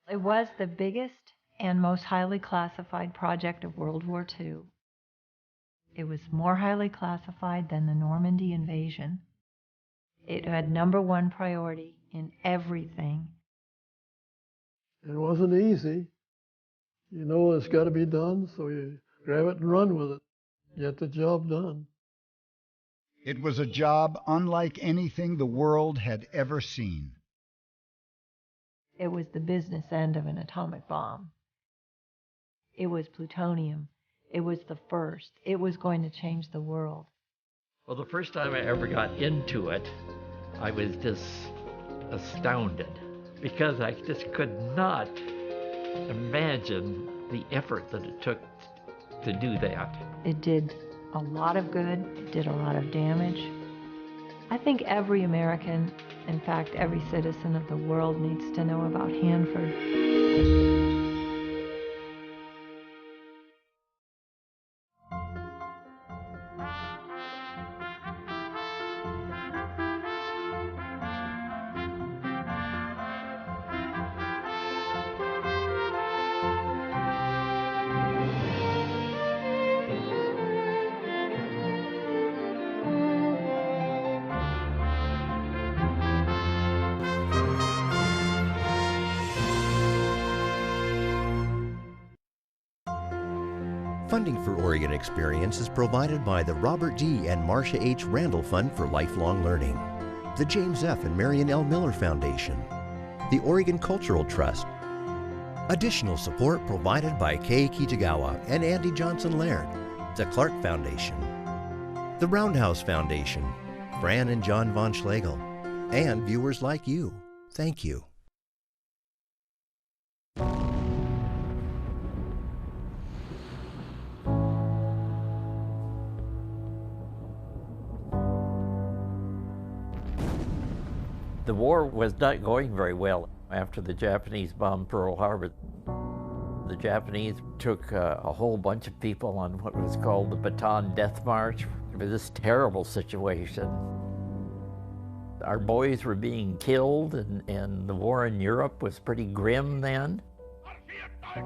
It was the biggest and most highly classified project of World War II. It was more highly classified than the Normandy invasion. It had #1 priority in everything. It wasn't easy. You know it's got to be done, so you grab it and run with it. Get the job done. It was a job unlike anything the world had ever seen. It was the business end of an atomic bomb. It was plutonium. It was the first. It was going to change the world. Well, the first time I ever got into it, I was just astounded because I just could not imagine the effort that it took to do that. It did a lot of good. It did a lot of damage. I think every American, in fact, every citizen of the world needs to know about Hanford. Funding for Oregon Experience is provided by the Robert G. and Marcia H. Randall Fund for Lifelong Learning, the James F. and Marion L. Miller Foundation, the Oregon Cultural Trust. Additional support provided by Kei Kitagawa and Andy Johnson Laird, the Clark Foundation, the Roundhouse Foundation, Fran and John von Schlegel, and viewers like you. Thank you. The war was not going very well after the Japanese bombed Pearl Harbor. The Japanese took a whole bunch of people on what was called the Bataan Death March. It was this terrible situation. Our boys were being killed, and the war in Europe was pretty grim then. When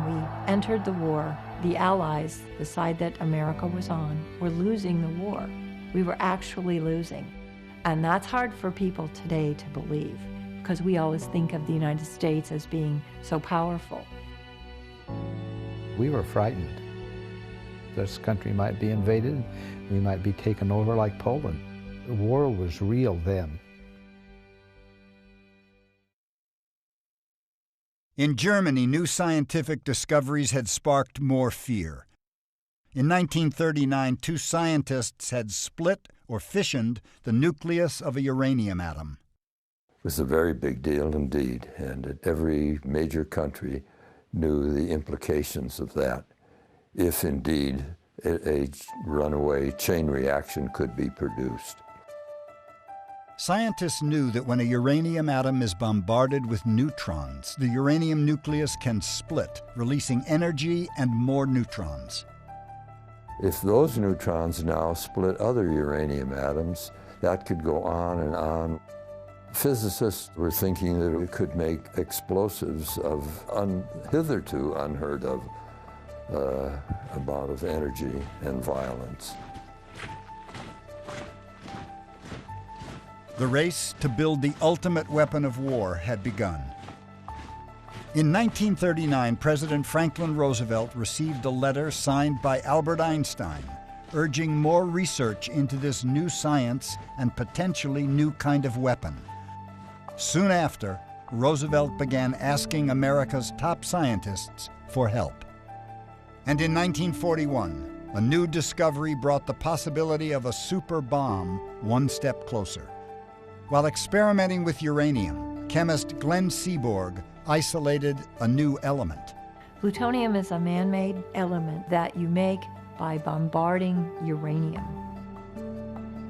we entered the war, the Allies, the side that America was on, were losing the war. We were actually losing. And that's hard for people today to believe, because we always think of the United States as being so powerful. We were frightened. This country might be invaded, we might be taken over like Poland. The war was real then. In Germany, new scientific discoveries had sparked more fear. In 1939, 2 scientists had split or fissioned the nucleus of a uranium atom. It was a very big deal indeed, and every major country knew the implications of that, if indeed a runaway chain reaction could be produced. Scientists knew that when a uranium atom is bombarded with neutrons, the uranium nucleus can split, releasing energy and more neutrons. If those neutrons now split other uranium atoms, that could go on and on. Physicists were thinking that it could make explosives of hitherto unheard of amount of energy and violence. The race to build the ultimate weapon of war had begun. In 1939, President Franklin Roosevelt received a letter signed by Albert Einstein, urging more research into this new science and potentially new kind of weapon. Soon after, Roosevelt began asking America's top scientists for help. And in 1941, a new discovery brought the possibility of a super bomb one step closer. While experimenting with uranium, chemist Glenn Seaborg isolated a new element. Plutonium is a man-made element that you make by bombarding uranium.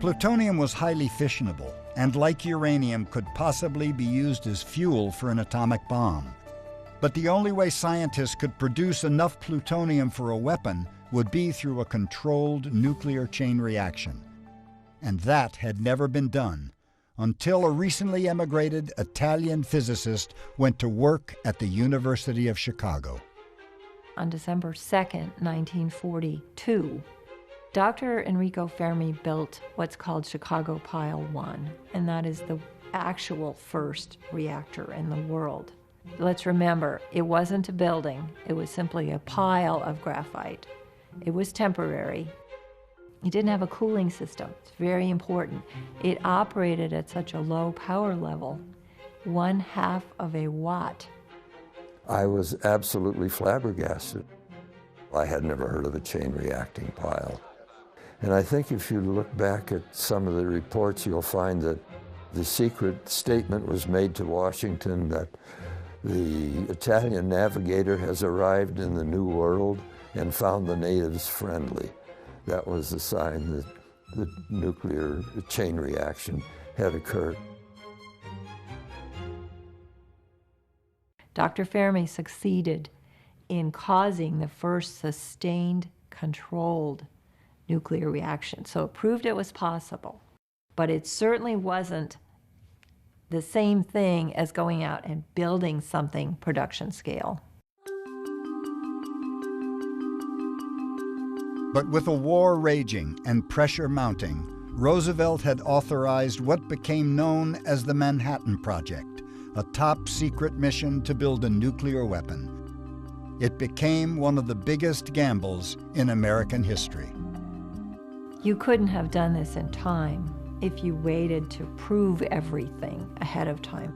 Plutonium was highly fissionable, and like uranium, could possibly be used as fuel for an atomic bomb. But the only way scientists could produce enough plutonium for a weapon would be through a controlled nuclear chain reaction. And that had never been done, until a recently emigrated Italian physicist went to work at the University of Chicago. On December 2nd, 1942, Dr. Enrico Fermi built what's called Chicago Pile 1, and that is the actual first reactor in the world. Let's remember, it wasn't a building, it was simply a pile of graphite. It was temporary. It didn't have a cooling system. It's very important. It operated at such a low power level, 1/2 of a watt. I was absolutely flabbergasted. I had never heard of a chain reacting pile. And I think if you look back at some of the reports, you'll find that the secret statement was made to Washington that the Italian navigator has arrived in the New World and found the natives friendly. That was a sign that the nuclear chain reaction had occurred. Dr. Fermi succeeded in causing the first sustained, controlled nuclear reaction. So it proved it was possible, but it certainly wasn't the same thing as going out and building something production scale. But with a war raging and pressure mounting, Roosevelt had authorized what became known as the Manhattan Project, a top-secret mission to build a nuclear weapon. It became one of the biggest gambles in American history. You couldn't have done this in time if you waited to prove everything ahead of time.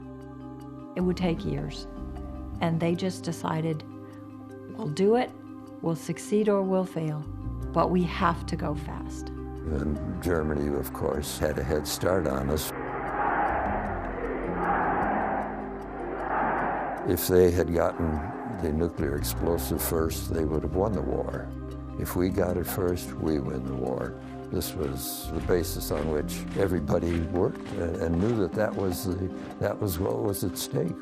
It would take years. And they just decided, we'll do it, we'll succeed or we'll fail, but we have to go fast. And Germany, of course, had a head start on us. If they had gotten the nuclear explosive first, they would have won the war. If we got it first, we win the war. This was the basis on which everybody worked and knew that that was what was at stake.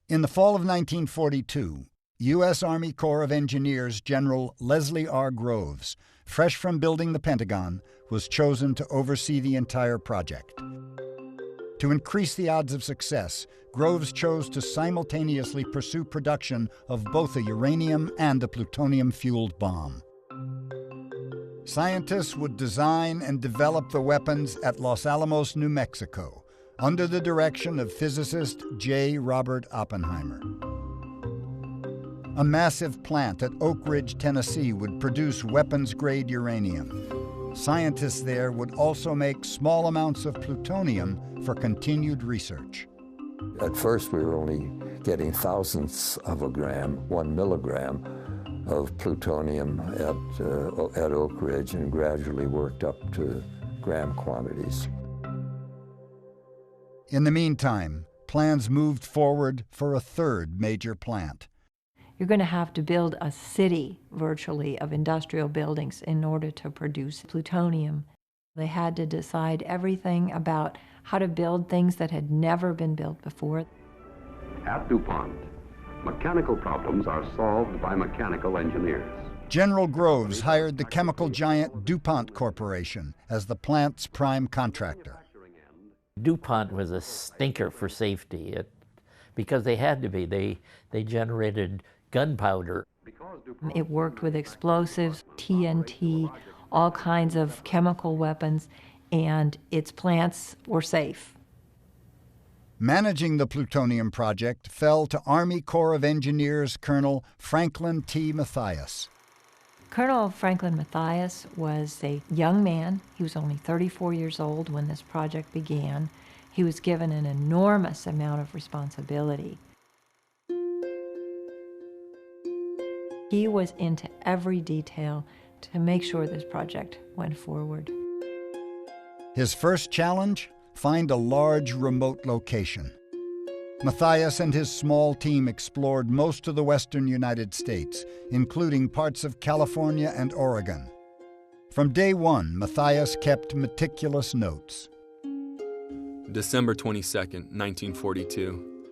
In the fall of 1942, U.S. Army Corps of Engineers General Leslie R. Groves, fresh from building the Pentagon, was chosen to oversee the entire project. To increase the odds of success, Groves chose to simultaneously pursue production of both a uranium and a plutonium-fueled bomb. Scientists would design and develop the weapons at Los Alamos, New Mexico, under the direction of physicist J. Robert Oppenheimer. A massive plant at Oak Ridge, Tennessee would produce weapons-grade uranium. Scientists there would also make small amounts of plutonium for continued research. At first, we were only getting thousandths of a gram, 1 milligram of plutonium at Oak Ridge, and gradually worked up to gram quantities. In the meantime, plans moved forward for a third major plant. You're going to have to build a city, virtually, of industrial buildings in order to produce plutonium. They had to decide everything about how to build things that had never been built before. At DuPont, mechanical problems are solved by mechanical engineers. General Groves hired the chemical giant DuPont Corporation as the plant's prime contractor. DuPont was a stinker for safety because they had to be. They generated gunpowder. It worked with explosives, TNT, all kinds of chemical weapons, and its plants were safe. Managing the plutonium project fell to Army Corps of Engineers Colonel Franklin T. Matthias. Colonel Franklin Matthias was a young man. He was only 34 years old when this project began. He was given an enormous amount of responsibility. He was into every detail to make sure this project went forward. His first challenge? Find a large remote location. Matthias and his small team explored most of the western United States, including parts of California and Oregon. From day one, Matthias kept meticulous notes. December 22nd, 1942.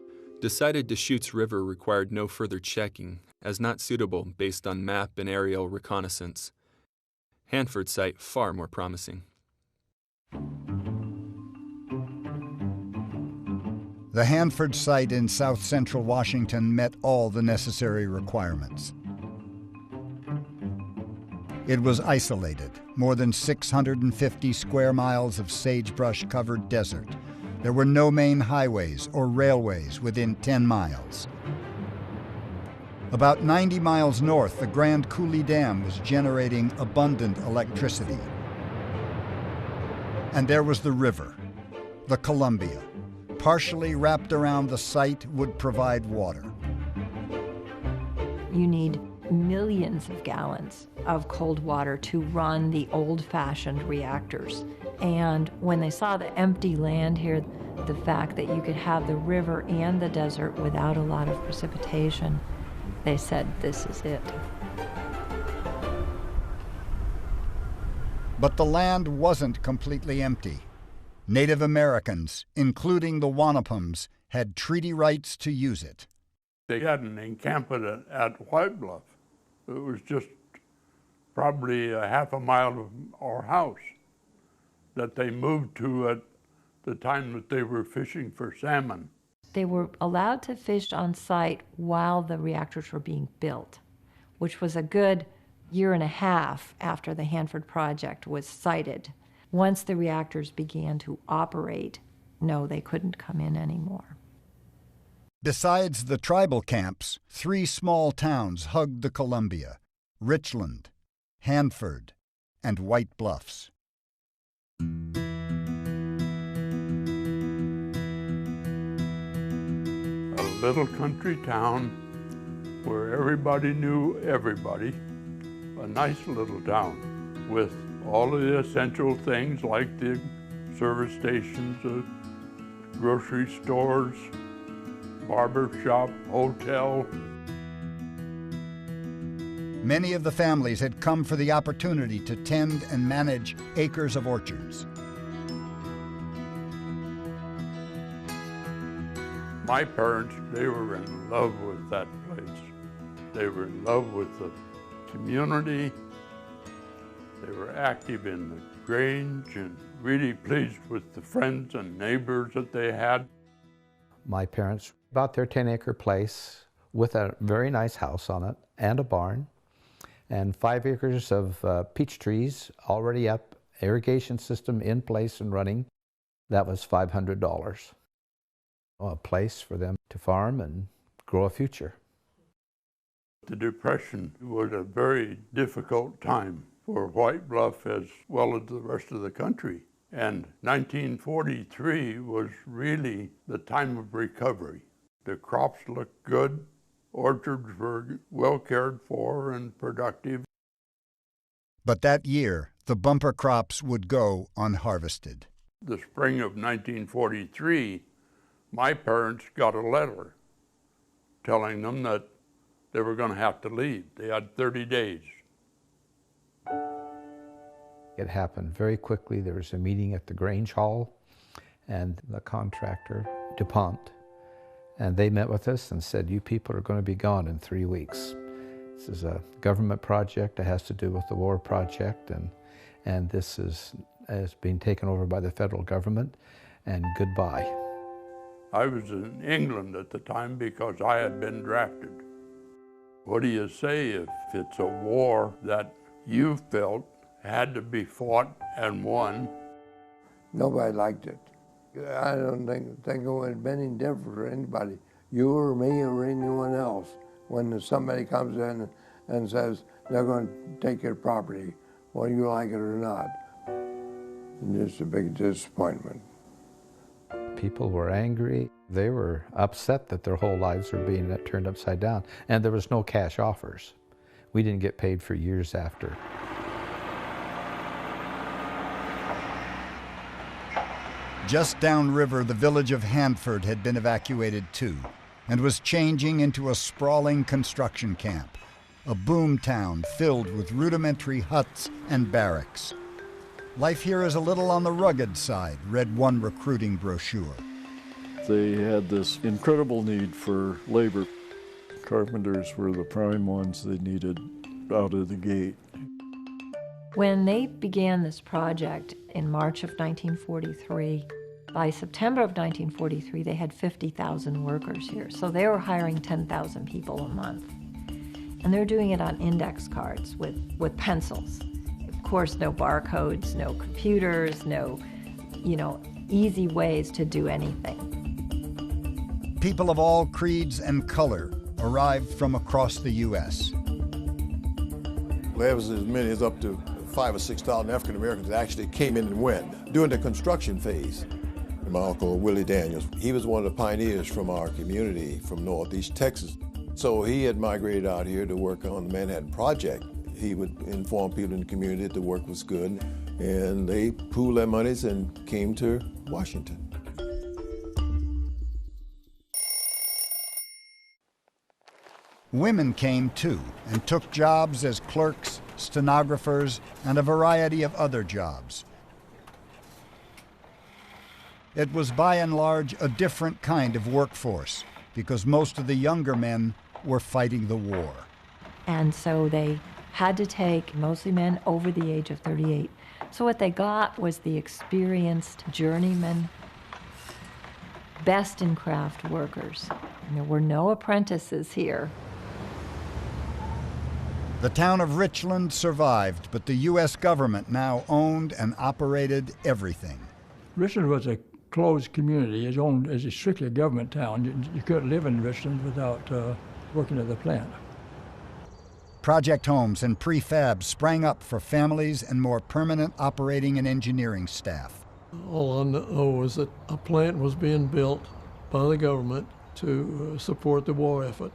Decided Deschutes River required no further checking, as not suitable based on map and aerial reconnaissance. Hanford site far more promising. The Hanford site in south-central Washington met all the necessary requirements. It was isolated, more than 650 square miles of sagebrush-covered desert. There were no main highways or railways within 10 miles. About 90 miles north, the Grand Coulee Dam was generating abundant electricity. And there was the river, the Columbia. Partially wrapped around the site would provide water. You need millions of gallons of cold water to run the old-fashioned reactors. And when they saw the empty land here, the fact that you could have the river and the desert without a lot of precipitation, they said, this is it. But the land wasn't completely empty. Native Americans, including the Wanapums, had treaty rights to use it. They had an encampment at White Bluff. It was just probably a half a mile of our house that they moved to at the time that they were fishing for salmon. They were allowed to fish on site while the reactors were being built, which was a good year and a half after the Hanford project was sited. Once the reactors began to operate, no, they couldn't come in anymore. Besides the tribal camps, 3 small towns hugged the Columbia: Richland, Hanford, and White Bluffs. A little country town where everybody knew everybody, a nice little town with all of the essential things like the service stations, grocery stores, barber shop, hotel. Many of the families had come for the opportunity to tend and manage acres of orchards. My parents, they were in love with that place. They were in love with the community. They were active in the Grange and really pleased with the friends and neighbors that they had. My parents bought their 10-acre place with a very nice house on it and a barn and 5 acres of peach trees already up, irrigation system in place and running. That was $500. A place for them to farm and grow a future. The Depression was a very difficult time for White Bluff as well as the rest of the country. And 1943 was really the time of recovery. The crops looked good, orchards were well cared for and productive. But that year, the bumper crops would go unharvested. The spring of 1943, my parents got a letter telling them that they were going to have to leave. They had 30 days. It happened very quickly. There was a meeting at the Grange Hall and the contractor, DuPont, and they met with us and said, you people are going to be gone in 3 weeks. This is a government project. It has to do with the war project, and this is being taken over by the federal government, and goodbye. I was in England at the time because I had been drafted. What do you say if it's a war that you felt had to be fought and won? Nobody liked it. I don't think it would have been any different for anybody, you or me or anyone else, when somebody comes in and says they're going to take your property, whether you like it or not. And just a big disappointment. People were angry. They were upset that their whole lives were being turned upside down. And there was no cash offers. We didn't get paid for years after. Just downriver, the village of Hanford had been evacuated too, and was changing into a sprawling construction camp, a boom town filled with rudimentary huts and barracks. Life here is a little on the rugged side, read one recruiting brochure. They had this incredible need for labor. carpenters were the prime ones they needed out of the gate. When they began this project in March of 1943, by September of 1943, they had 50,000 workers here. So they were hiring 10,000 people a month. And they're doing it on index cards with pencils. Of course, no barcodes, no computers, no, easy ways to do anything. People of all creeds and color arrived from across the U.S. There was as many as up to 5,000 or 6,000 African Americans that actually came in and went during the construction phase. My uncle, Willie Daniels, he was one of the pioneers from our community from Northeast Texas. So he had migrated out here to work on the Manhattan Project. He would inform people in the community that the work was good, and they pooled their monies and came to Washington. Women came too and took jobs as clerks, stenographers, and a variety of other jobs. It was by and large a different kind of workforce because most of the younger men were fighting the war. And so they had to take mostly men over the age of 38. So what they got was the experienced journeymen, best in craft workers. And there were no apprentices here. The town of Richland survived, but the U.S. government now owned and operated everything. Richland was a closed community. It's owned as a strictly government town. You couldn't live in Richland without working at the plant. Project homes and prefabs sprang up for families and more permanent operating and engineering staff. All I know was that a plant was being built by the government to support the war effort.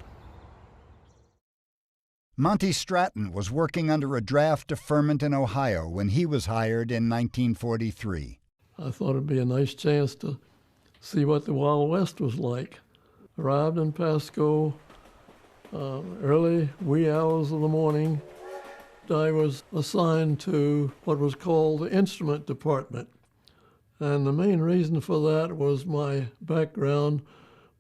Monty Stratton was working under a draft deferment in Ohio when he was hired in 1943. I thought it'd be a nice chance to see what the Wild West was like. Arrived in Pasco early, wee hours of the morning. I was assigned to what was called the instrument department. And the main reason for that was my background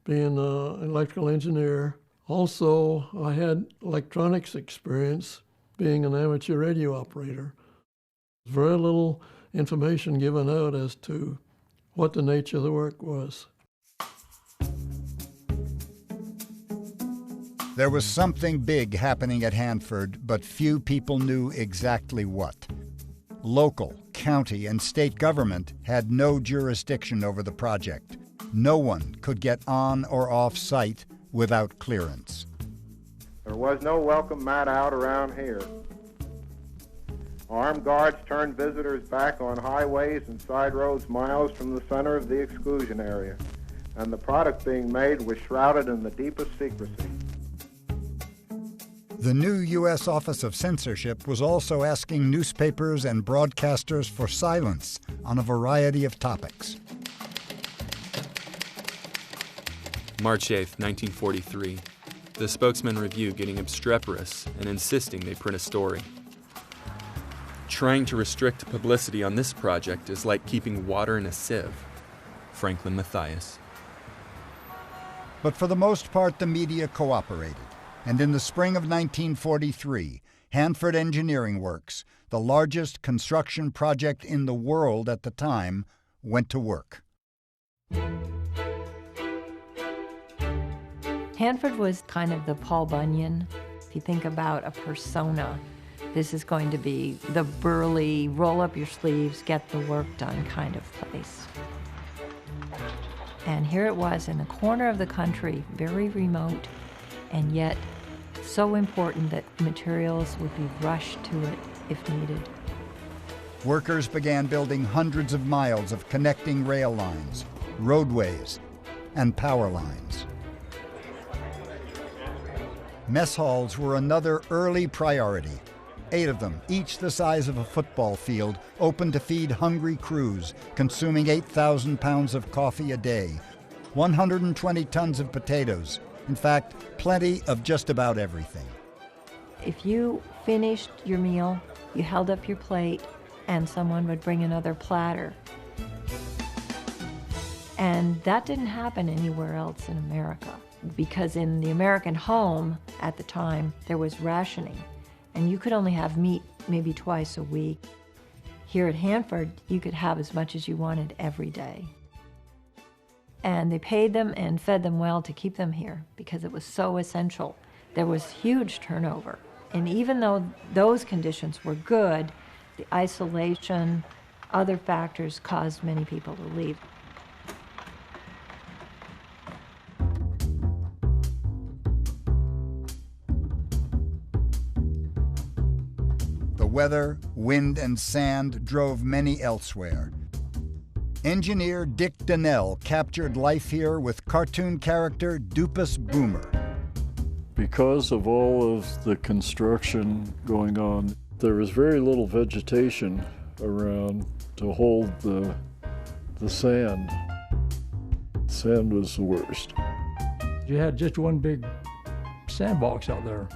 being an electrical engineer. Also, I had electronics experience being an amateur radio operator. Very little information given out as to what the nature of the work was. There was something big happening at Hanford, but few people knew exactly what. Local, county, and state government had no jurisdiction over the project. No one could get on or off site without clearance. There was no welcome mat out around here. Armed guards turned visitors back on highways and side roads miles from the center of the exclusion area, and the product being made was shrouded in the deepest secrecy. The new U.S. Office of Censorship was also asking newspapers and broadcasters for silence on a variety of topics. March 8, 1943. The spokesman review getting obstreperous and insisting they print a story. Trying to restrict publicity on this project is like keeping water in a sieve. Franklin Matthias. But for the most part, the media cooperated. And in the spring of 1943, Hanford Engineering Works, the largest construction project in the world at the time, went to work. Hanford was kind of the Paul Bunyan. If you think about a persona, this is going to be the burly, roll up your sleeves, get the work done kind of place. And here it was in the corner of the country, very remote, and yet so important that materials would be rushed to it if needed. Workers began building hundreds of miles of connecting rail lines, roadways, and power lines. Mess halls were another early priority. 8 of them, each the size of a football field, open to feed hungry crews, consuming 8,000 pounds of coffee a day, 120 tons of potatoes. In fact, plenty of just about everything. If you finished your meal, you held up your plate, and someone would bring another platter. And that didn't happen anywhere else in America. because in the American home at the time, there was rationing, and you could only have meat maybe twice a week. Here at Hanford, you could have as much as you wanted every day. And they paid them and fed them well to keep them here because it was so essential. There was huge turnover. And even though those conditions were good, the isolation, other factors caused many people to leave. The weather, wind, and sand drove many elsewhere. Engineer Dick Donnell captured life here with cartoon character Dupus Boomer. Because of all of the construction going on, there was very little vegetation around to hold the sand. Sand was the worst. You had just one big sandbox out there.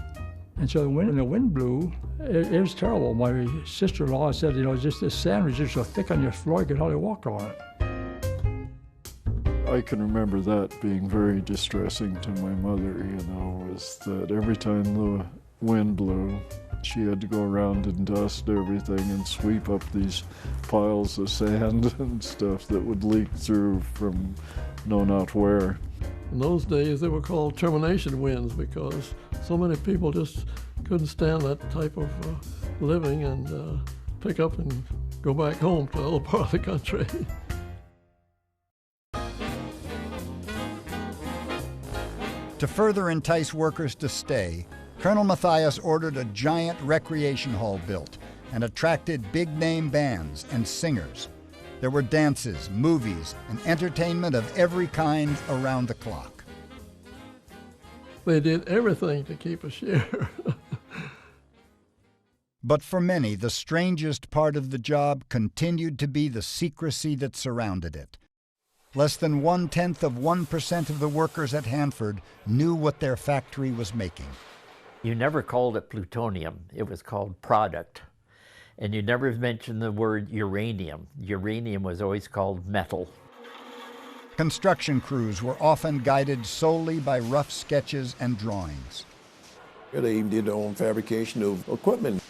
And so when the wind blew, it was terrible. My sister-in-law said, you know, just this sand was just so thick on your floor, you could hardly walk on it. I can remember that being very distressing to my mother, you know, was that every time the wind blew, she had to go around and dust everything and sweep up these piles of sand and stuff that would leak through from no not where. In those days, they were called termination winds because so many people just couldn't stand that type of living and pick up and go back home to the other part of the country. To further entice workers to stay, Colonel Mathias ordered a giant recreation hall built and attracted big-name bands and singers. There were dances, movies, and entertainment of every kind around the clock. They did everything to keep us here. But for many, the strangest part of the job continued to be the secrecy that surrounded it. Less than 0.1% of the workers at Hanford knew what their factory was making. You never called it plutonium, it was called product. And you never mentioned the word uranium. Uranium was always called metal. Construction crews were often guided solely by rough sketches and drawings. They even did their own fabrication of equipment,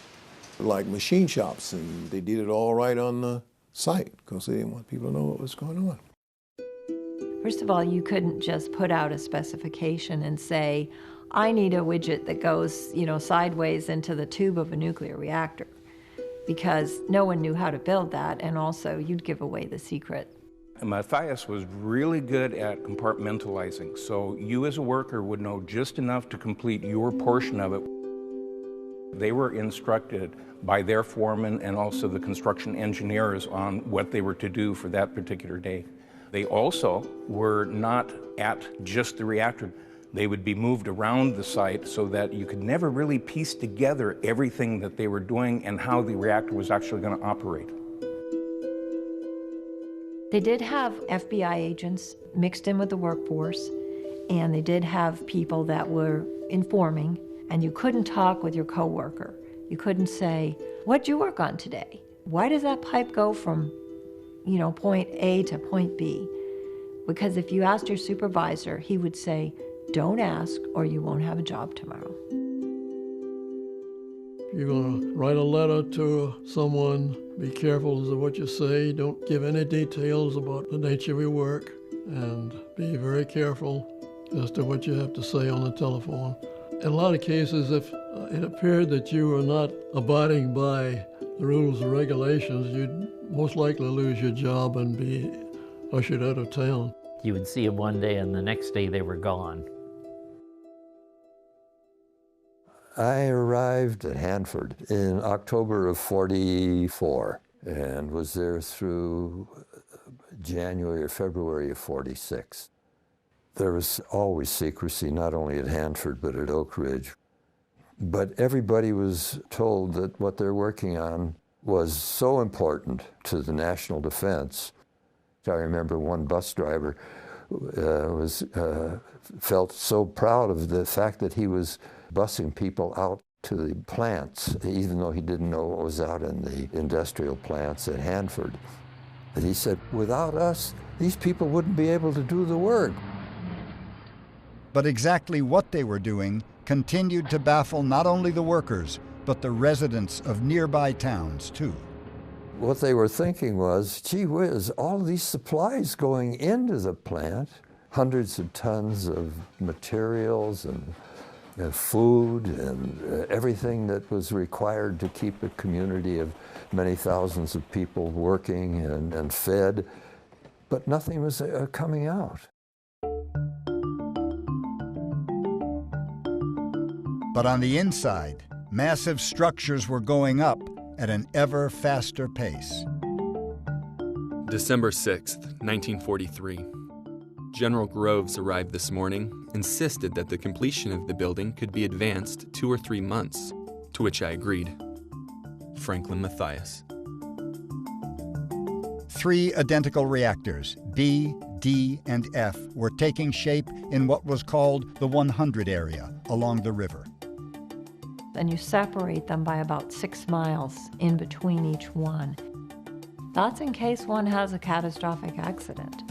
like machine shops, and they did it all right on the site because they didn't want people to know what was going on. First of all, you couldn't just put out a specification and say, I need a widget that goes, you know, sideways into the tube of a nuclear reactor, because no one knew how to build that, and also you'd give away the secret. Mathias was really good at compartmentalizing, so you as a worker would know just enough to complete your portion of it. They were instructed by their foreman and also the construction engineers on what they were to do for that particular day. They also were not at just the reactor. They would be moved around the site so that you could never really piece together everything that they were doing and how the reactor was actually going to operate. They did have FBI agents mixed in with the workforce, and they did have people that were informing, and you couldn't talk with your coworker. You couldn't say, what'd you work on today? Why does that pipe go from, you know, point A to point B? Because if you asked your supervisor, he would say, don't ask or you won't have a job tomorrow. If you're going to write a letter to someone, be careful as to what you say. Don't give any details about the nature of your work, and be very careful as to what you have to say on the telephone. In a lot of cases, if it appeared that you were not abiding by the rules and regulations, you'd most likely lose your job and be ushered out of town. You would see them one day and the next day they were gone. I arrived at Hanford in October of '44 and was there through January or February of '46. There was always secrecy, not only at Hanford but at Oak Ridge. But everybody was told that what they're working on was so important to the national defense. I remember one bus driver felt so proud of the fact that he was busing people out to the plants, even though he didn't know what was out in the industrial plants at Hanford. And he said, without us, these people wouldn't be able to do the work. But exactly what they were doing continued to baffle not only the workers, but the residents of nearby towns, too. What they were thinking was, gee whiz, all these supplies going into the plant, hundreds of tons of materials and food and everything that was required to keep a community of many thousands of people working and fed, but nothing was coming out. But on the inside, massive structures were going up at an ever faster pace. December 6th, 1943. General Groves arrived this morning, insisted that the completion of the building could be advanced 2 or 3 months, to which I agreed. Franklin Matthias. 3 identical reactors, B, D, and F, were taking shape in what was called the 100 area along the river. And you separate them by about 6 miles in between each one. That's in case one has a catastrophic accident.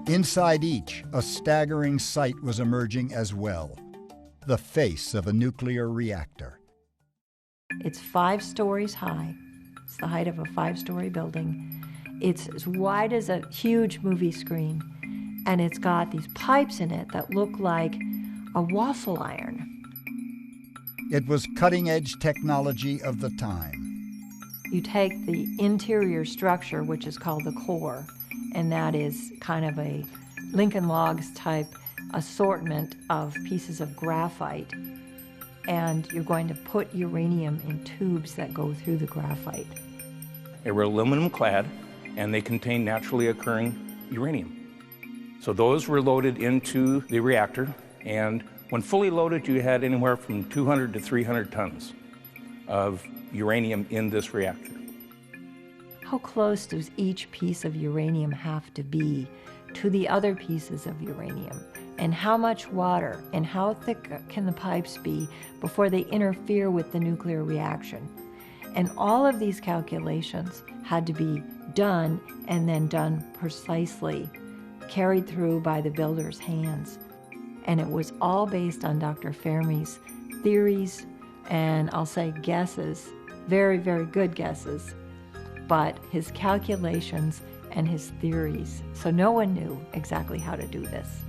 Inside each, a staggering sight was emerging as well: the face of a nuclear reactor. It's 5 stories high. It's the height of a 5-story building. It's as wide as a huge movie screen, and it's got these pipes in it that look like a waffle iron. It was cutting-edge technology of the time. You take the interior structure, which is called the core, and that is kind of a Lincoln Logs type assortment of pieces of graphite, and you're going to put uranium in tubes that go through the graphite. They were aluminum clad, and they contained naturally occurring uranium. So those were loaded into the reactor, and when fully loaded, you had anywhere from 200 to 300 tons of uranium in this reactor. How close does each piece of uranium have to be to the other pieces of uranium? And how much water and how thick can the pipes be before they interfere with the nuclear reaction? And all of these calculations had to be done and then done precisely, carried through by the builder's hands. And it was all based on Dr. Fermi's theories and I'll say guesses, very, very good guesses, but his calculations and his theories. So no one knew exactly how to do this.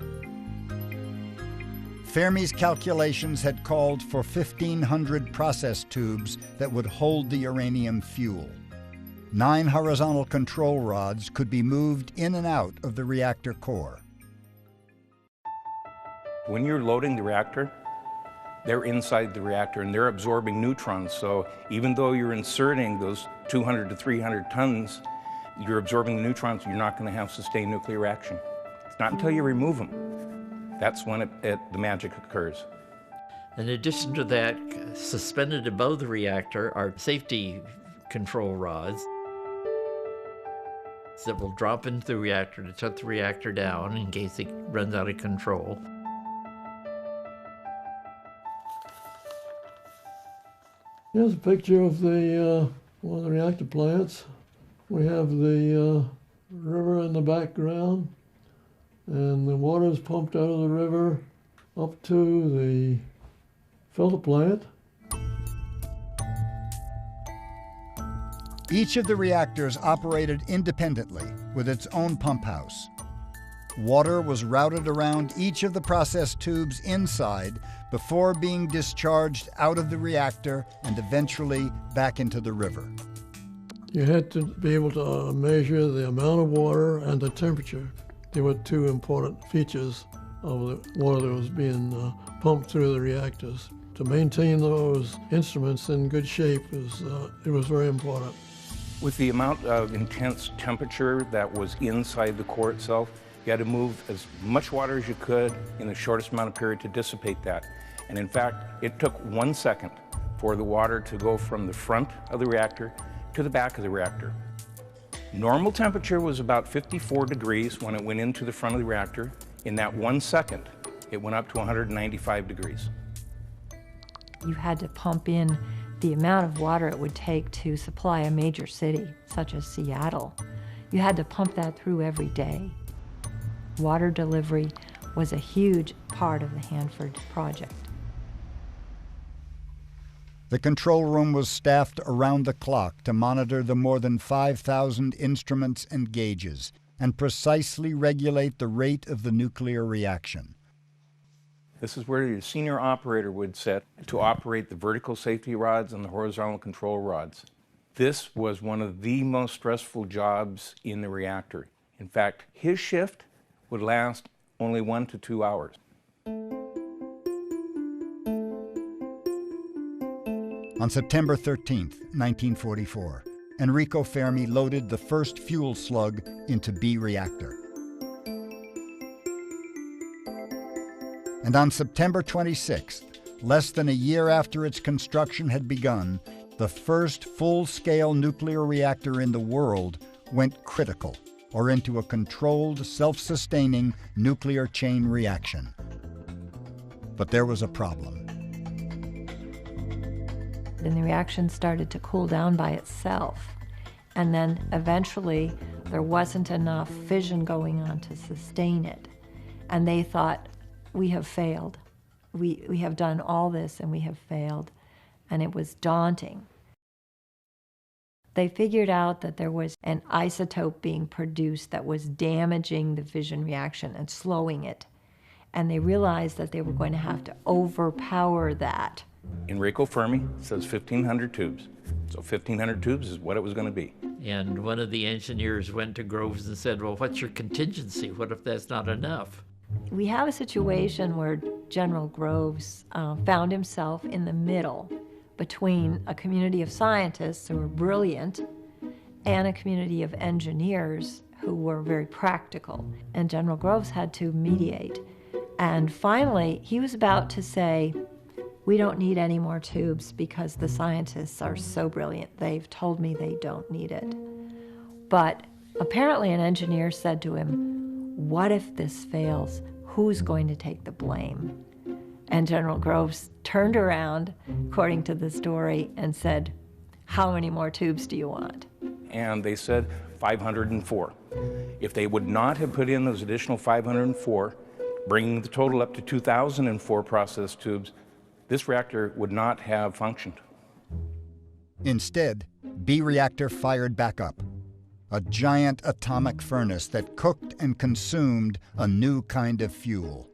Fermi's calculations had called for 1,500 process tubes that would hold the uranium fuel. 9 horizontal control rods could be moved in and out of the reactor core. When you're loading the reactor, they're inside the reactor and they're absorbing neutrons. So even though you're inserting those 200 to 300 tons, you're absorbing the neutrons, you're not going to have sustained nuclear reaction. It's not until you remove them. That's when the magic occurs. In addition to that, suspended above the reactor are safety control rods that will drop into the reactor to shut the reactor down in case it runs out of control. Here's a picture of the one of the reactor plants. We have the river in the background, and the water is pumped out of the river up to the filter plant. Each of the reactors operated independently with its own pump house. Water was routed around each of the process tubes inside before being discharged out of the reactor and eventually back into the river. You had to be able to measure the amount of water and the temperature. They were 2 important features of the water that was being pumped through the reactors. To maintain those instruments in good shape, it was very important. With the amount of intense temperature that was inside the core itself, you had to move as much water as you could in the shortest amount of period to dissipate that. And in fact, it took 1 second for the water to go from the front of the reactor to the back of the reactor. Normal temperature was about 54 degrees when it went into the front of the reactor. In that 1 second, it went up to 195 degrees. You had to pump in the amount of water it would take to supply a major city, such as Seattle. You had to pump that through every day. Water delivery was a huge part of the Hanford project. The control room was staffed around the clock to monitor the more than 5,000 instruments and gauges and precisely regulate the rate of the nuclear reaction. This is where your senior operator would sit to operate the vertical safety rods and the horizontal control rods. This was one of the most stressful jobs in the reactor. In fact, his shift would last only 1 to 2 hours. On September 13, 1944, Enrico Fermi loaded the first fuel slug into B reactor. And on September 26th, less than a year after its construction had begun, the first full-scale nuclear reactor in the world went critical, or into a controlled, self-sustaining nuclear chain reaction. But there was a problem. And the reaction started to cool down by itself. And then eventually there wasn't enough fission going on to sustain it. And they thought, we have failed. We have done all this and we have failed. And it was daunting. They figured out that there was an isotope being produced that was damaging the fission reaction and slowing it. And they realized that they were going to have to overpower that. Enrico Fermi says 1,500 tubes. So 1,500 tubes is what it was going to be. And one of the engineers went to Groves and said, well, what's your contingency? What if that's not enough? We have a situation where General Groves found himself in the middle between a community of scientists who were brilliant and a community of engineers who were very practical. And General Groves had to mediate. And finally, he was about to say, we don't need any more tubes because the scientists are so brilliant. They've told me they don't need it. But apparently an engineer said to him, what if this fails? Who's going to take the blame? And General Groves turned around, according to the story, and said, how many more tubes do you want? And they said 504. If they would not have put in those additional 504, bringing the total up to 2,004 processed tubes, this reactor would not have functioned. Instead, B reactor fired back up, a giant atomic furnace that cooked and consumed a new kind of fuel.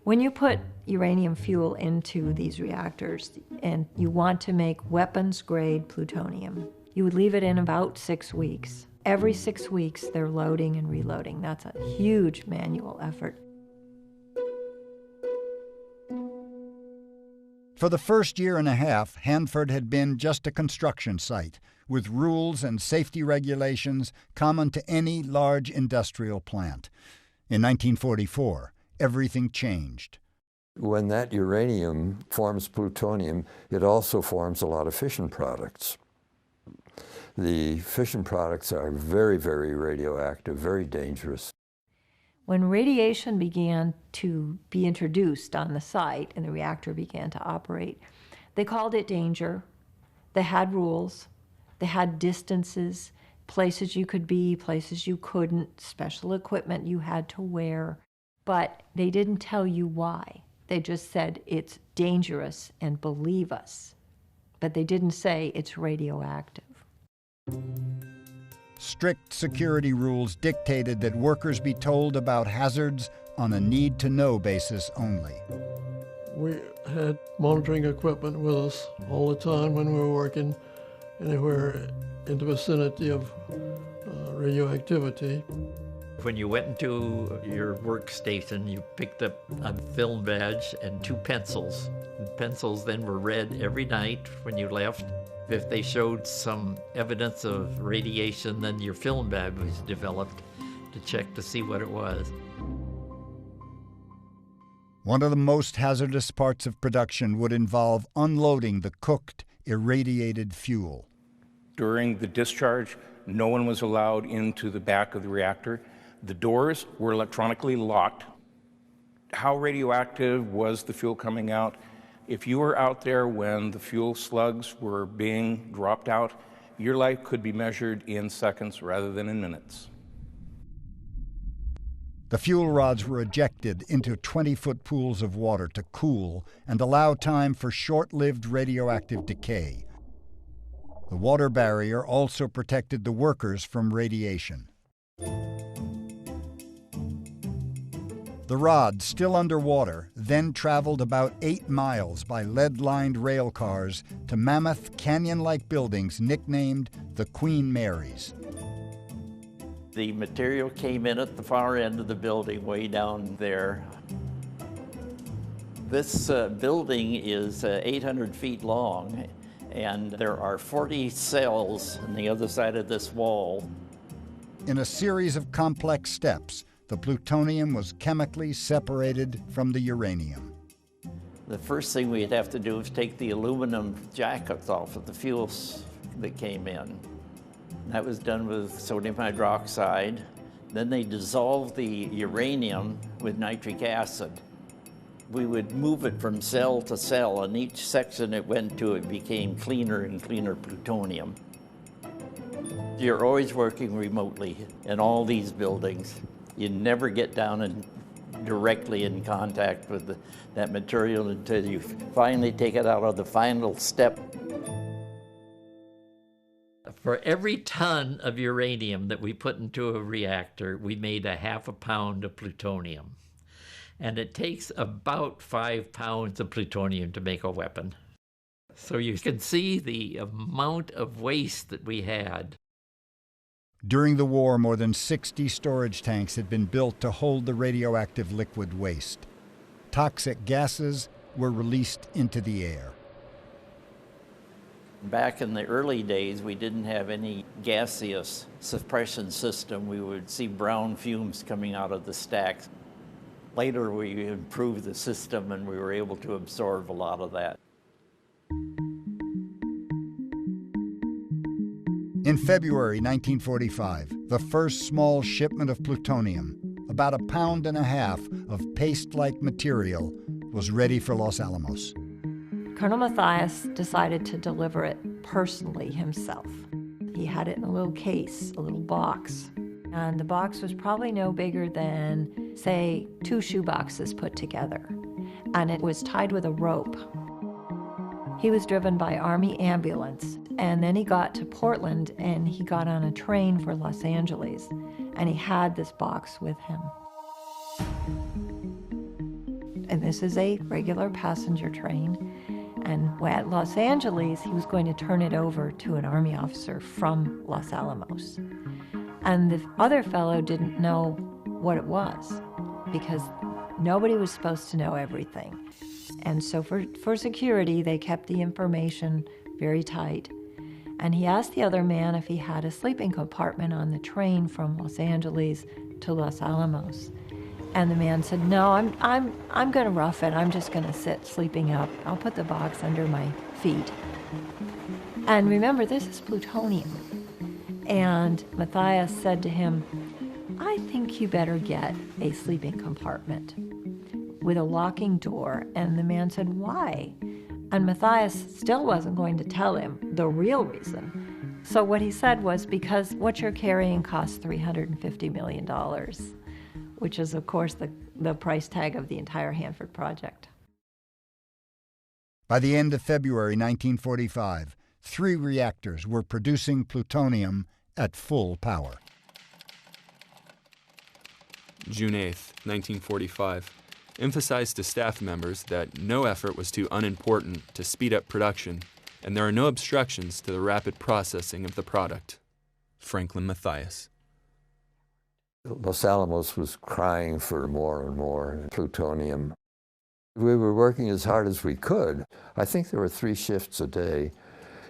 When you put uranium fuel into these reactors and you want to make weapons-grade plutonium, you would leave it in about 6 weeks. Every 6 weeks, they're loading and reloading. That's a huge manual effort. For the first year and a half, Hanford had been just a construction site, with rules and safety regulations common to any large industrial plant. In 1944, everything changed. When that uranium forms plutonium, it also forms a lot of fission products. The fission products are very, very radioactive, very dangerous. When radiation began to be introduced on the site and the reactor began to operate, they called it danger. They had rules. They had distances, places you could be, places you couldn't, special equipment you had to wear. But they didn't tell you why. They just said it's dangerous and believe us. But they didn't say it's radioactive. Strict security rules dictated that workers be told about hazards on a need-to-know basis only. We had monitoring equipment with us all the time when we were working anywhere in the vicinity of radioactivity. When you went into your workstation, you picked up a film badge and 2 pencils. And pencils then were read every night when you left. If they showed some evidence of radiation, then your film badge was developed to check to see what it was. One of the most hazardous parts of production would involve unloading the cooked, irradiated fuel. During the discharge, no one was allowed into the back of the reactor. The doors were electronically locked. How radioactive was the fuel coming out? If you were out there when the fuel slugs were being dropped out, your life could be measured in seconds rather than in minutes. The fuel rods were ejected into 20-foot pools of water to cool and allow time for short-lived radioactive decay. The water barrier also protected the workers from radiation. The rods, still underwater, then traveled about 8 miles by lead-lined rail cars to mammoth canyon-like buildings nicknamed the Queen Marys. The material came in at the far end of the building, way down there. This building is 800 feet long, and there are 40 cells on the other side of this wall. In a series of complex steps, the plutonium was chemically separated from the uranium. The first thing we'd have to do is take the aluminum jackets off of the fuels that came in. That was done with sodium hydroxide. Then they dissolved the uranium with nitric acid. We would move it from cell to cell, and each section it went to, it became cleaner and cleaner plutonium. You're always working remotely in all these buildings. You never get down and directly in contact with that material until you finally take it out of the final step. For every ton of uranium that we put into a reactor, we made 1/2 pound of plutonium. And it takes about 5 pounds of plutonium to make a weapon. So you can see the amount of waste that we had. During the war, more than 60 storage tanks had been built to hold the radioactive liquid waste. Toxic gases were released into the air. Back in the early days, we didn't have any gaseous suppression system. We would see brown fumes coming out of the stacks. Later, we improved the system and we were able to absorb a lot of that. In February 1945, the first small shipment of plutonium, about 1.5 pounds of paste-like material, was ready for Los Alamos. Colonel Mathias decided to deliver it personally himself. He had it in a little case, a little box, and the box was probably no bigger than, say, 2 shoeboxes put together, and it was tied with a rope. He was driven by Army ambulance, and then he got to Portland and he got on a train for Los Angeles, and he had this box with him. And this is a regular passenger train. And at Los Angeles, he was going to turn it over to an Army officer from Los Alamos. And the other fellow didn't know what it was, because nobody was supposed to know everything. And so for security, they kept the information very tight. And he asked the other man if he had a sleeping compartment on the train from Los Angeles to Los Alamos. And the man said, "No, I'm going to rough it. I'm just going to sit sleeping up. I'll put the box under my feet." And remember, this is plutonium. And Mathias said to him, "I think you better get a sleeping compartment with a locking door." And the man said, "Why?" And Mathias still wasn't going to tell him the real reason. So what he said was, "Because what you're carrying costs $350 million. Which is, of course, the price tag of the entire Hanford project. By the end of February 1945, 3 reactors were producing plutonium at full power. June 8th, 1945, emphasized to staff members that no effort was too unimportant to speed up production, and there are no obstructions to the rapid processing of the product. Franklin Mathias. Los Alamos was crying for more and more plutonium. We were working as hard as we could. I think there were 3 shifts a day.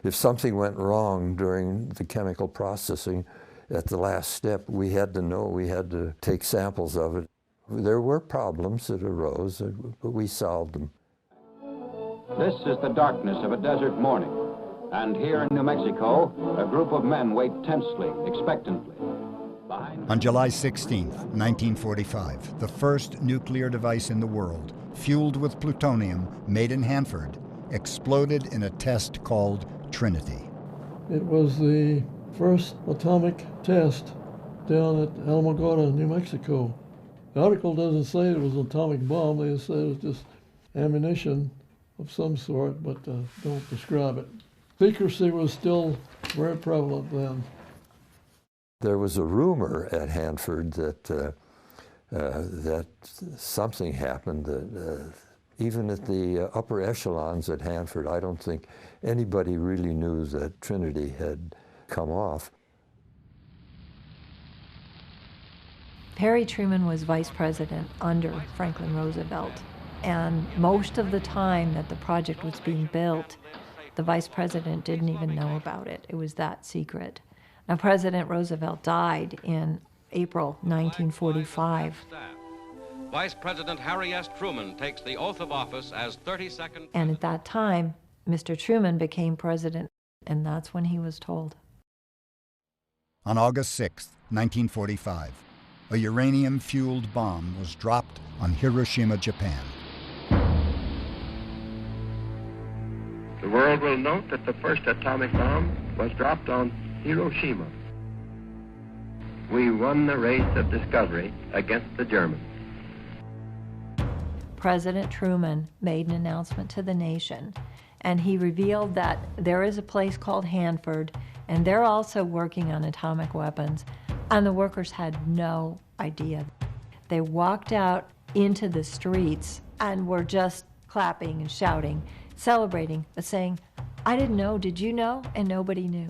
If something went wrong during the chemical processing at the last step, we had to know, we had to take samples of it. There were problems that arose, but we solved them. This is the darkness of a desert morning, and here in New Mexico, a group of men wait tensely, expectantly. On July 16, 1945, the first nuclear device in the world, fueled with plutonium made in Hanford, exploded in a test called Trinity. It was the first atomic test down at Alamogordo, New Mexico. The article doesn't say it was an atomic bomb. They say it was just ammunition of some sort, but don't describe it. Secrecy was still very prevalent then. There was a rumor at Hanford that that something happened. That even at the upper echelons at Hanford, I don't think anybody really knew that Trinity had come off. Harry Truman was vice president under Franklin Roosevelt, and most of the time that the project was being built, the vice president didn't even know about it. It was that secret. Now, President Roosevelt died in April 1945. Vice President Harry S. Truman takes the oath of office as 32nd. And at that time, Mr. Truman became president, and that's when he was told. On August 6, 1945, a uranium-fueled bomb was dropped on Hiroshima, Japan. The world will note that the first atomic bomb was dropped on Hiroshima. We won the race of discovery against the Germans. President Truman made an announcement to the nation, and he revealed that there is a place called Hanford, and they're also working on atomic weapons, and the workers had no idea. They walked out into the streets and were just clapping and shouting, celebrating, but saying, "I didn't know, did you know?" And nobody knew.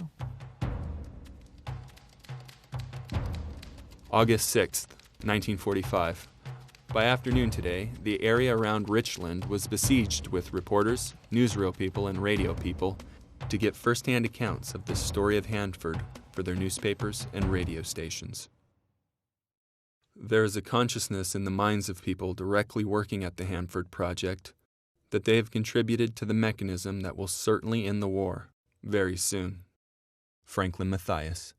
August 6th, 1945. By afternoon today, the area around Richland was besieged with reporters, newsreel people, and radio people to get first-hand accounts of the story of Hanford for their newspapers and radio stations. There is a consciousness in the minds of people directly working at the Hanford Project that they have contributed to the mechanism that will certainly end the war very soon. Franklin Matthias.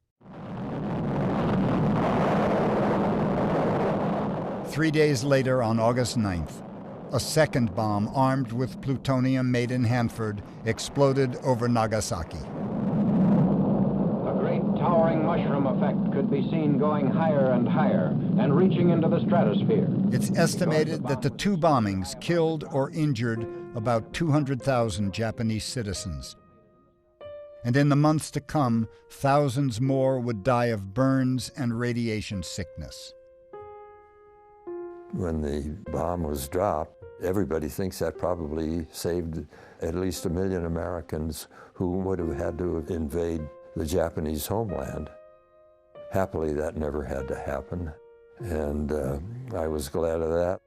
3 days later, on August 9th, a second bomb armed with plutonium made in Hanford exploded over Nagasaki. A great towering mushroom effect could be seen going higher and higher and reaching into the stratosphere. It's estimated that the two bombings killed or injured about 200,000 Japanese citizens. And in the months to come, thousands more would die of burns and radiation sickness. When the bomb was dropped, everybody thinks that probably saved at least 1 million Americans who would have had to invade the Japanese homeland. Happily, that never had to happen, and I was glad of that.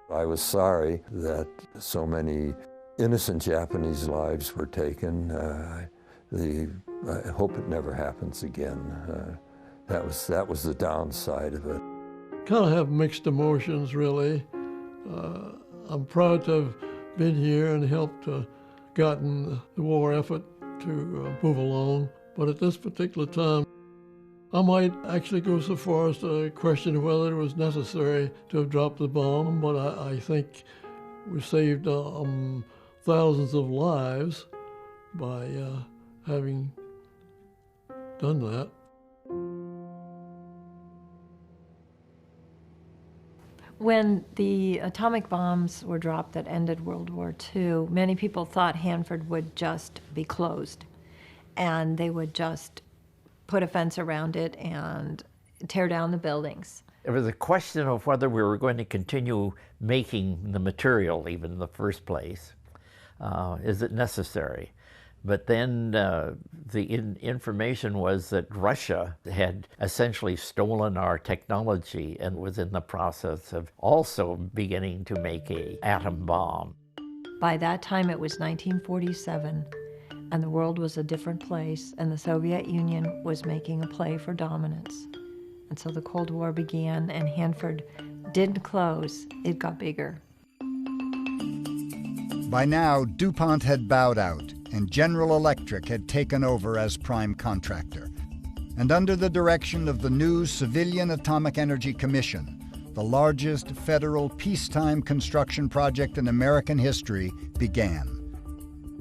I was sorry that so many innocent Japanese lives were taken. I hope it never happens again. That was the downside of it. Kind of have mixed emotions, really. I'm proud to have been here and helped gotten the war effort to move along. But at this particular time, I might actually go so far as to question whether it was necessary to have dropped the bomb, but I think we saved thousands of lives by having done that. When the atomic bombs were dropped that ended World War II, many people thought Hanford would just be closed, and they would just put a fence around it and tear down the buildings. It was a question of whether we were going to continue making the material even in the first place. Is it necessary? But then the information was that Russia had essentially stolen our technology and was in the process of also beginning to make an atom bomb. By that time, it was 1947, and the world was a different place, and the Soviet Union was making a play for dominance. And so the Cold War began, and Hanford didn't close, it got bigger. By now, DuPont had bowed out, and General Electric had taken over as prime contractor. And under the direction of the new Civilian Atomic Energy Commission, the largest federal peacetime construction project in American history began.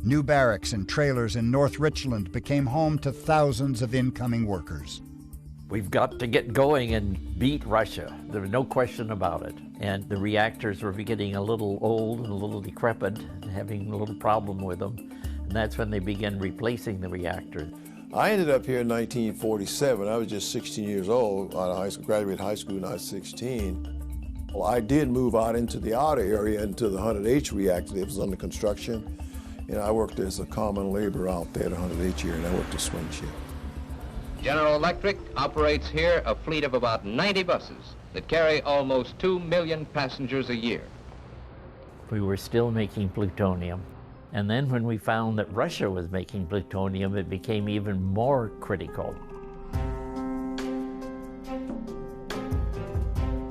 New barracks and trailers in North Richland became home to thousands of incoming workers. We've got to get going and beat Russia. There was no question about it. And the reactors were getting a little old and a little decrepit, and having a little problem with them. And that's when they began replacing the reactors. I ended up here in 1947. I was just 16 years old, out of high school, graduated high school when I was 16. Well, I did move out into the outer area, into the 100H reactor that was under construction. And I worked as a common laborer out there at 100H here, and I worked a swing shift. General Electric operates here a fleet of about 90 buses that carry almost 2 million passengers a year. We were still making plutonium. And then when we found that Russia was making plutonium, it became even more critical.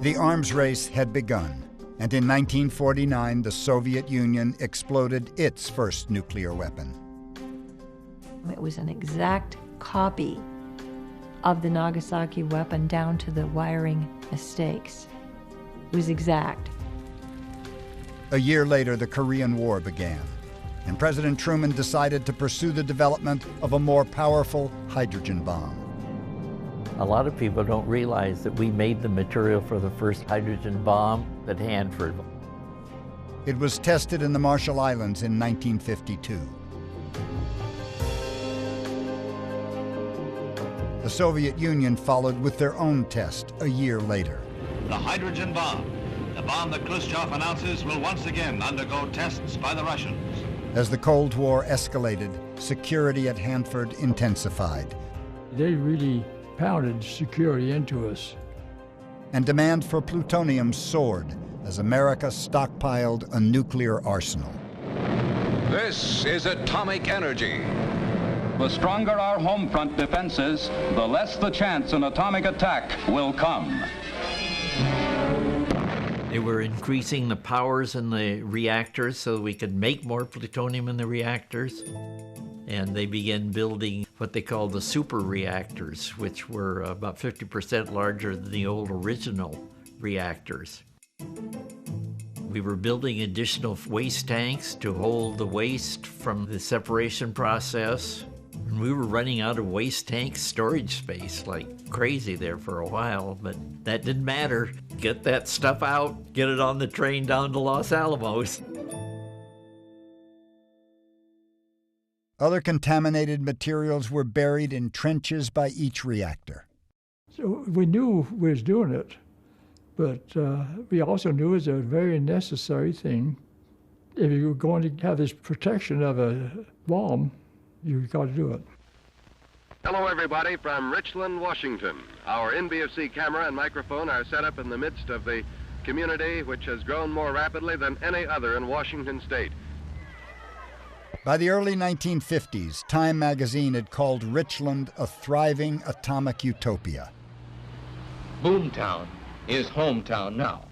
The arms race had begun, and in 1949, the Soviet Union exploded its first nuclear weapon. It was an exact copy of the Nagasaki weapon down to the wiring mistakes. It was exact. A year later, the Korean War began, and President Truman decided to pursue the development of a more powerful hydrogen bomb. A lot of people don't realize that we made the material for the first hydrogen bomb at Hanford. It was tested in the Marshall Islands in 1952. The Soviet Union followed with their own test a year later. The hydrogen bomb, the bomb that Khrushchev announces will once again undergo tests by the Russians. As the Cold War escalated, security at Hanford intensified. They really pounded security into us. And demand for plutonium soared as America stockpiled a nuclear arsenal. This is atomic energy. The stronger our home front defenses, the less the chance an atomic attack will come. They were increasing the powers in the reactors so we could make more plutonium in the reactors. And they began building what they called the super reactors, which were about 50% larger than the old original reactors. We were building additional waste tanks to hold the waste from the separation process. And we were running out of waste tank storage space like crazy there for a while, but that didn't matter. Get that stuff out, get it on the train down to Los Alamos. Other contaminated materials were buried in trenches by each reactor. So we knew we was doing it, but we also knew it was a very necessary thing. If you were going to have this protection of a bomb, you've got to do it. Hello, everybody, from Richland, Washington. Our NBFC camera and microphone are set up in the midst of the community which has grown more rapidly than any other in Washington State. By the early 1950s, Time magazine had called Richland a thriving atomic utopia. Boomtown is hometown now.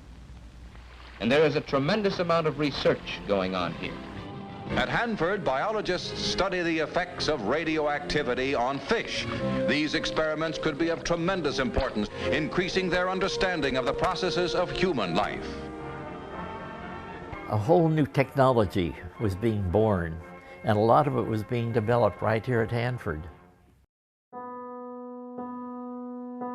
And there is a tremendous amount of research going on here. At Hanford, biologists study the effects of radioactivity on fish. These experiments could be of tremendous importance, increasing their understanding of the processes of human life. A whole new technology was being born, and a lot of it was being developed right here at Hanford.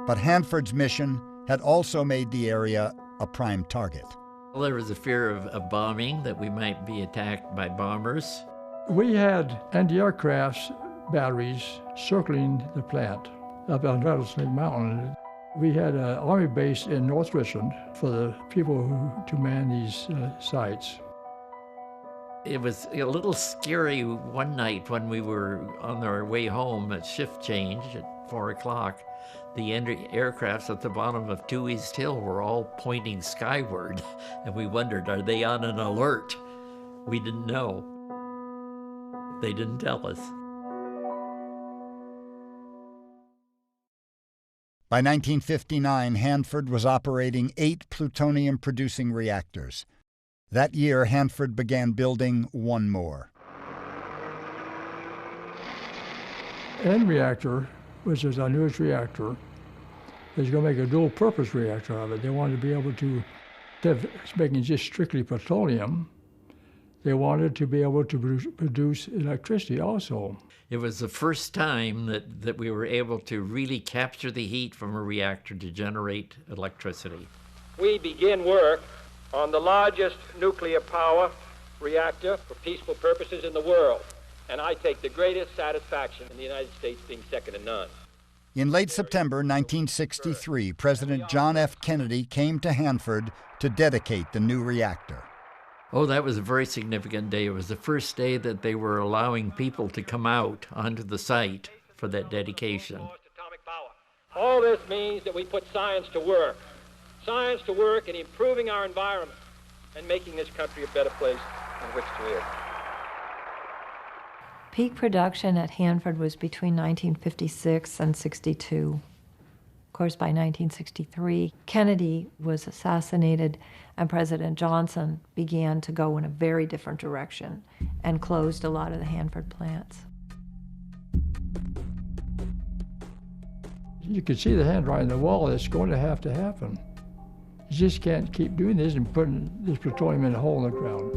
But Hanford's mission had also made the area a prime target. Well, there was a fear of bombing, that we might be attacked by bombers. We had anti-aircraft batteries circling the plant up on Rattlesnake Mountain. We had an army base in North Richland for the people to man these sites. It was a little scary one night when we were on our way home at shift change at 4 o'clock. The aircrafts at the bottom of 2 East Hill were all pointing skyward, and we wondered, are they on an alert? We didn't know. They didn't tell us. By 1959, Hanford was operating 8 plutonium-producing reactors. That year, Hanford began building one more. N reactor, which is our newest reactor, is going to make a dual-purpose reactor of it. They wanted to be able to, instead of making just strictly plutonium, They wanted to be able to produce electricity also. It was the first time that we were able to really capture the heat from a reactor to generate electricity. We begin work on the largest nuclear power reactor for peaceful purposes in the world, and I take the greatest satisfaction in the United States being second to none. In late September 1963, President John F. Kennedy came to Hanford to dedicate the new reactor. Oh, that was a very significant day. It was the first day that they were allowing people to come out onto the site for that dedication. All this means that we put science to work in improving our environment and making this country a better place in which to live. Peak production at Hanford was between 1956 and 62. Of course, by 1963, Kennedy was assassinated, and President Johnson began to go in a very different direction and closed a lot of the Hanford plants. You can see the handwriting on the wall. It's going to happen. You just can't keep doing this and putting this plutonium in a hole in the ground.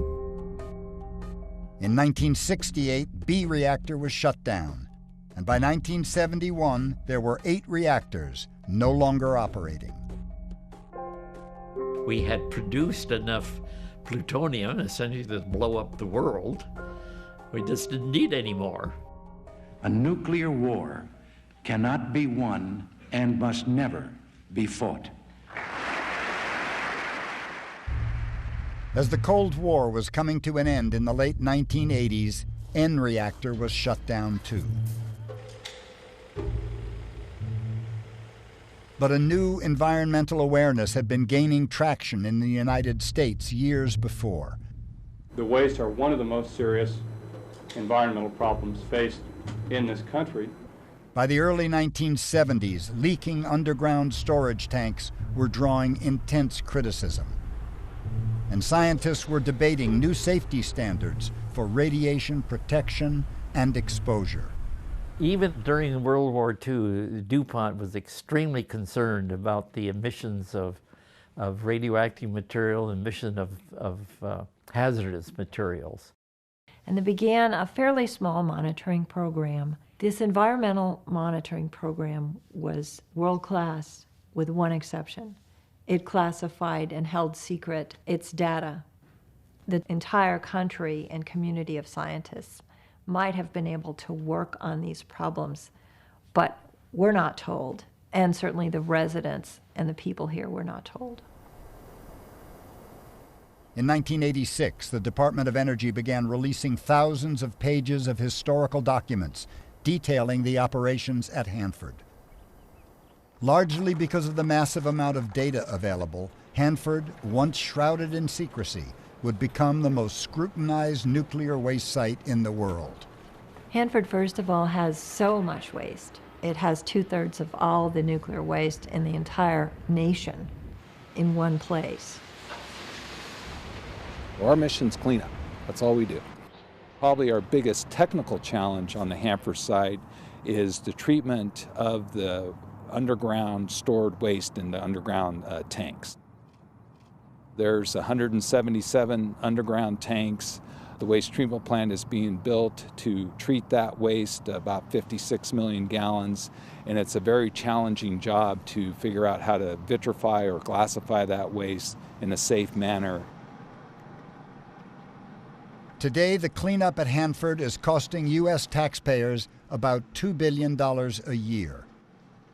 In 1968, B reactor was shut down, and by 1971, there were 8 reactors no longer operating. We had produced enough plutonium, essentially, to blow up the world. We just didn't need any more. A nuclear war cannot be won and must never be fought. As the Cold War was coming to an end in the late 1980s, N reactor was shut down too. But a new environmental awareness had been gaining traction in the United States years before. The wastes are one of the most serious environmental problems faced in this country. By the early 1970s, leaking underground storage tanks were drawing intense criticism. And scientists were debating new safety standards for radiation protection and exposure. Even during World War II, DuPont was extremely concerned about the emissions of radioactive material, emission of hazardous materials. And they began a fairly small monitoring program. This environmental monitoring program was world-class, with one exception. It classified and held secret its data. The entire country and community of scientists might have been able to work on these problems, but we're not told, and certainly the residents and the people here were not told. In 1986, the Department of Energy began releasing thousands of pages of historical documents detailing the operations at Hanford. Largely because of the massive amount of data available, Hanford, once shrouded in secrecy, would become the most scrutinized nuclear waste site in the world. Hanford, first of all, has so much waste. It has 2/3 of all the nuclear waste in the entire nation in one place. Our mission's cleanup. That's all we do. Probably our biggest technical challenge on the Hanford site is the treatment of the underground stored waste in the underground tanks. There's 177 underground tanks. The waste treatment plant is being built to treat that waste, about 56 million gallons, and it's a very challenging job to figure out how to vitrify or glassify that waste in a safe manner. Today, the cleanup at Hanford is costing U.S. taxpayers about $2 billion a year.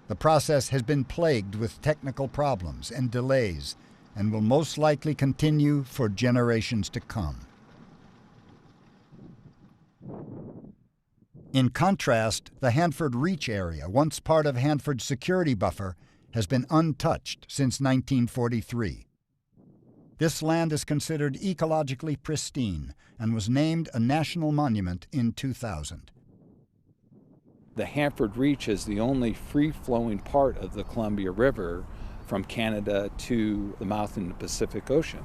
The process has been plagued with technical problems and delays and will most likely continue for generations to come. In contrast, the Hanford Reach area, once part of Hanford's security buffer, has been untouched since 1943. This land is considered ecologically pristine and was named a national monument in 2000. The Hanford Reach is the only free-flowing part of the Columbia River from Canada to the mouth in the Pacific Ocean.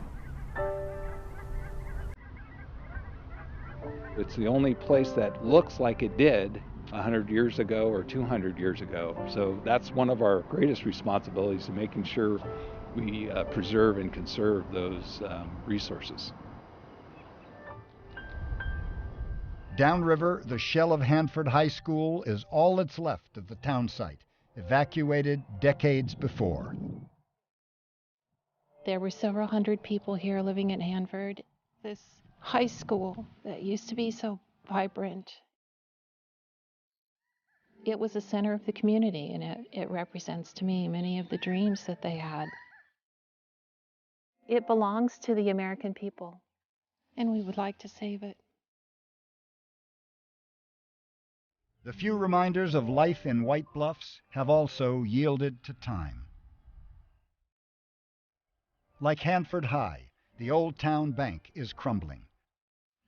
It's the only place that looks like it did 100 years ago or 200 years ago. So that's one of our greatest responsibilities, in making sure we preserve and conserve those resources. Downriver, the shell of Hanford High School is all that's left of the town site, evacuated decades before. There were several hundred people here living in Hanford. This high school that used to be so vibrant, it was the center of the community, and it represents to me many of the dreams that they had. It belongs to the American people, and we would like to save it. The few reminders of life in White Bluffs have also yielded to time. Like Hanford High, the old town bank is crumbling,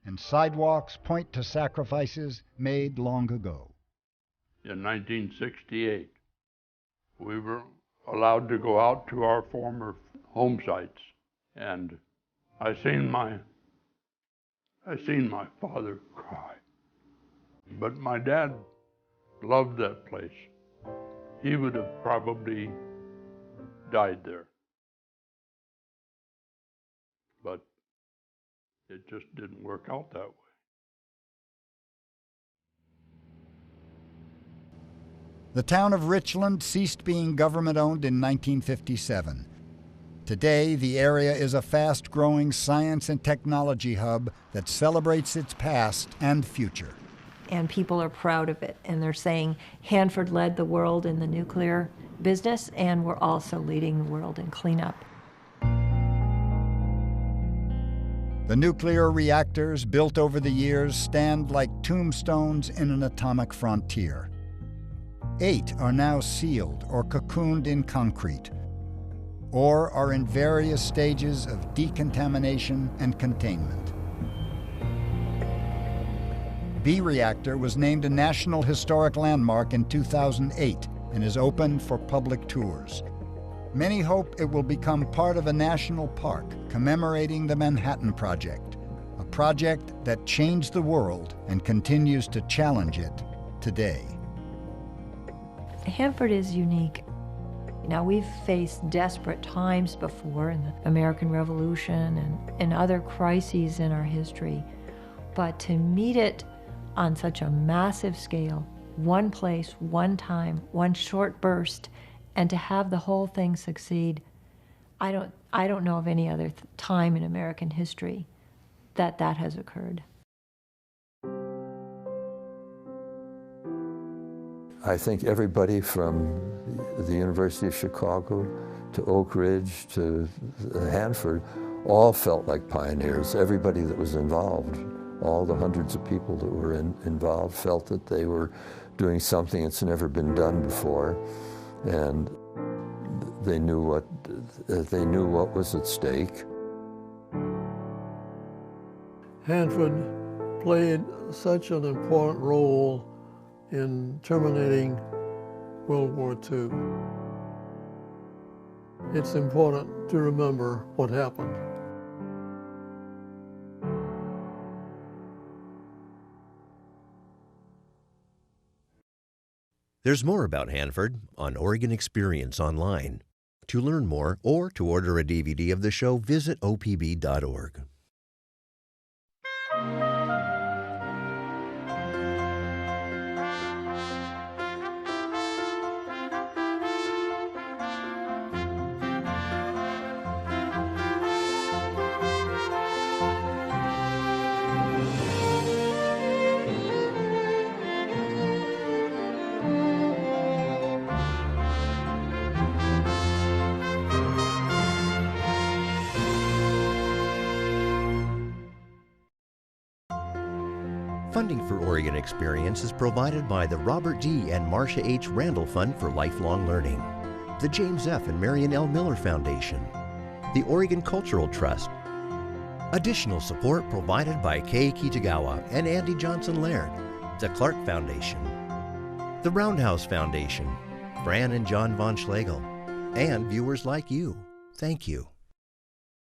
and sidewalks point to sacrifices made long ago. In 1968, we were allowed to go out to our former home sites, and I seen my father cry. But my dad loved that place. He would have probably died there. But it just didn't work out that way. The town of Richland ceased being government-owned in 1957. Today, the area is a fast-growing science and technology hub that celebrates its past and future. And people are proud of it, and they're saying Hanford led the world in the nuclear business, and we're also leading the world in cleanup. The nuclear reactors built over the years stand like tombstones in an atomic frontier. 8 are now sealed or cocooned in concrete, or are in various stages of decontamination and containment. B reactor was named a National Historic Landmark in 2008 and is open for public tours. Many hope it will become part of a national park commemorating the Manhattan Project, a project that changed the world and continues to challenge it today. Hanford is unique. Now, we've faced desperate times before in the American Revolution and other crises in our history, but to meet it on such a massive scale, one place, one time, one short burst, and to have the whole thing succeed, I don't know of any other time in American history that has occurred. I think everybody from the University of Chicago to Oak Ridge to Hanford all felt like pioneers. Everybody that was involved, all the hundreds of people that were involved felt that they were doing something that's never been done before, and they knew what was at stake. Hanford played such an important role in terminating World War II. It's important to remember what happened. There's more about Hanford on Oregon Experience online. To learn more or to order a DVD of the show, visit opb.org. Funding for Oregon Experience is provided by the Robert G. and Marcia H. Randall Fund for Lifelong Learning, the James F. and Marion L. Miller Foundation, the Oregon Cultural Trust. Additional support provided by Kei Kitagawa and Andy Johnson Laird, the Clark Foundation, the Roundhouse Foundation, Fran and John von Schlegel, and viewers like you. Thank you.